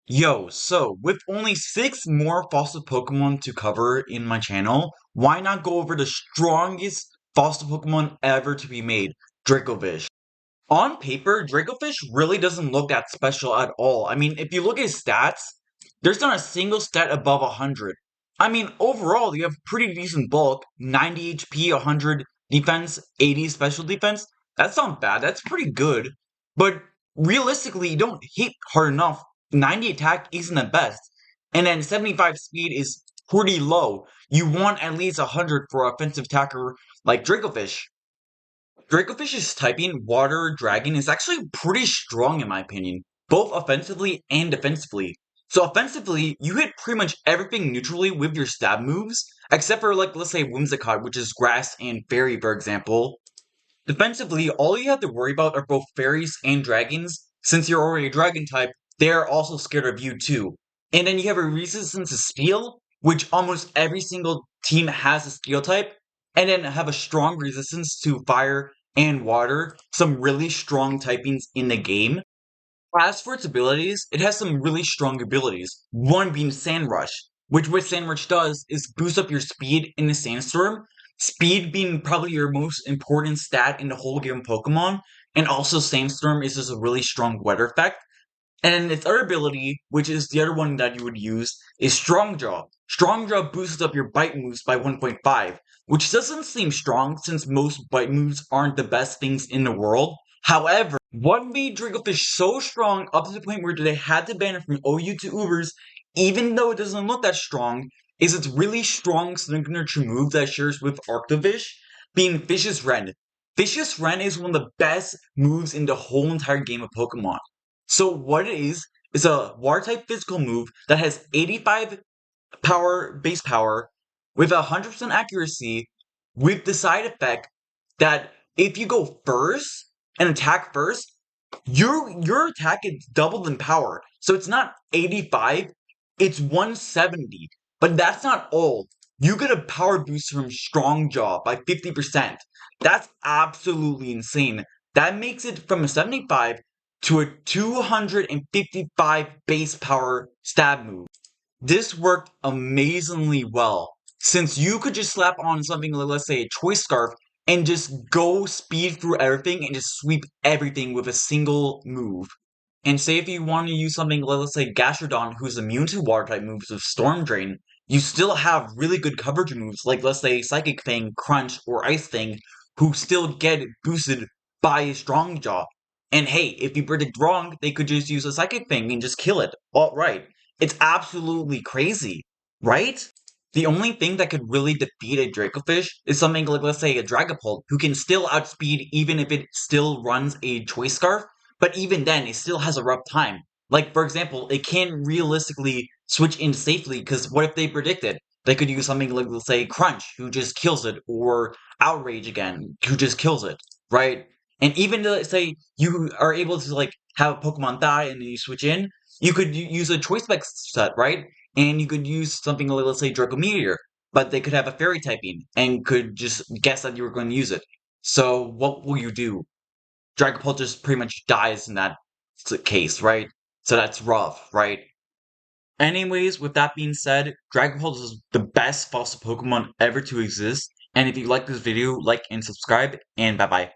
So with only 6 more fossil Pokemon to cover in my channel, why not go over the strongest fossil Pokemon ever to be made, dracovish. On paper, dracovish really doesn't look that special at all. I mean, if you look at his stats, there's not a single stat above 100. I mean, overall, you have pretty decent bulk, 90 HP, 100 defense, 80 special defense. That's not bad, that's pretty good. But realistically, you don't hit hard enough. 90 attack isn't the best. And then 75 speed is pretty low. You want at least 100 for an offensive attacker like dracovish. Dracofish's typing, Water Dragon, is actually pretty strong in my opinion, both offensively and defensively. So offensively, you hit pretty much everything neutrally with your stab moves, except for like let's say Whimsicott, which is Grass and Fairy for example. Defensively, all you have to worry about are both fairies and dragons. Since you're already a dragon type, they're also scared of you too. And then you have a resistance to steel, which almost every single team has a steel type, and then have a strong resistance to fire and water, some really strong typings in the game. As for its abilities, it has some really strong abilities. One being Sand Rush, which what Sand Rush does is boost up your speed in the sandstorm. Speed being probably your most important stat in the whole game of Pokemon, and also Sandstorm is just a really strong weather effect. And its other ability, which is the other one that you would use, is Strong Jaw. Strong Jaw boosts up your bite moves by 1.5, which doesn't seem strong since most bite moves aren't the best things in the world. However, what made Dracovish so strong up to the point where they had to ban it from OU to Ubers, even though it doesn't look that strong, is its really strong signature move that it shares with Arctovish, being Vicious Rend. Vicious Rend is one of the best moves in the whole entire game of Pokemon. So what it is a water type physical move that has 85 base power with 100% accuracy with the side effect that if you go first and attack first, your attack is doubled in power. So it's not 85, it's 170. But that's not all. You get a power boost from Strong Jaw by 50%. That's absolutely insane. That makes it from a 75 to a 255 base power stab move. This worked amazingly well, since you could just slap on something like, let's say, a Choice Scarf, and just go speed through everything and just sweep everything with a single move. And say if you want to use something like, let's say, Gastrodon, who's immune to water-type moves with Storm Drain, you still have really good coverage moves, like, let's say, Psychic Fang, Crunch, or Ice Fang, who still get boosted by Strong Jaw. And hey, if you predict wrong, they could just use a Psychic Fang and just kill it outright. It's absolutely crazy, right? The only thing that could really defeat a Dracovish is something like, let's say, a Dragapult, who can still outspeed even if it still runs a Choice Scarf, but even then, it still has a rough time. Like, for example, it can't realistically switch in safely, because what if they predict it? They could use something like, let's say, Crunch, who just kills it, or Outrage again, who just kills it, right? And even let's say you are able to, like, have a Pokemon die and then you switch in, you could use a Choice Spec set, right? And you could use something like, let's say, Draco Meteor, but they could have a Fairy typing and could just guess that you were going to use it. So what will you do? Dragapult just pretty much dies in that case, right? So that's rough, right? Anyways, with that being said, Dragapult is the best fossil Pokemon ever to exist. And if you like this video, like and subscribe, and bye bye.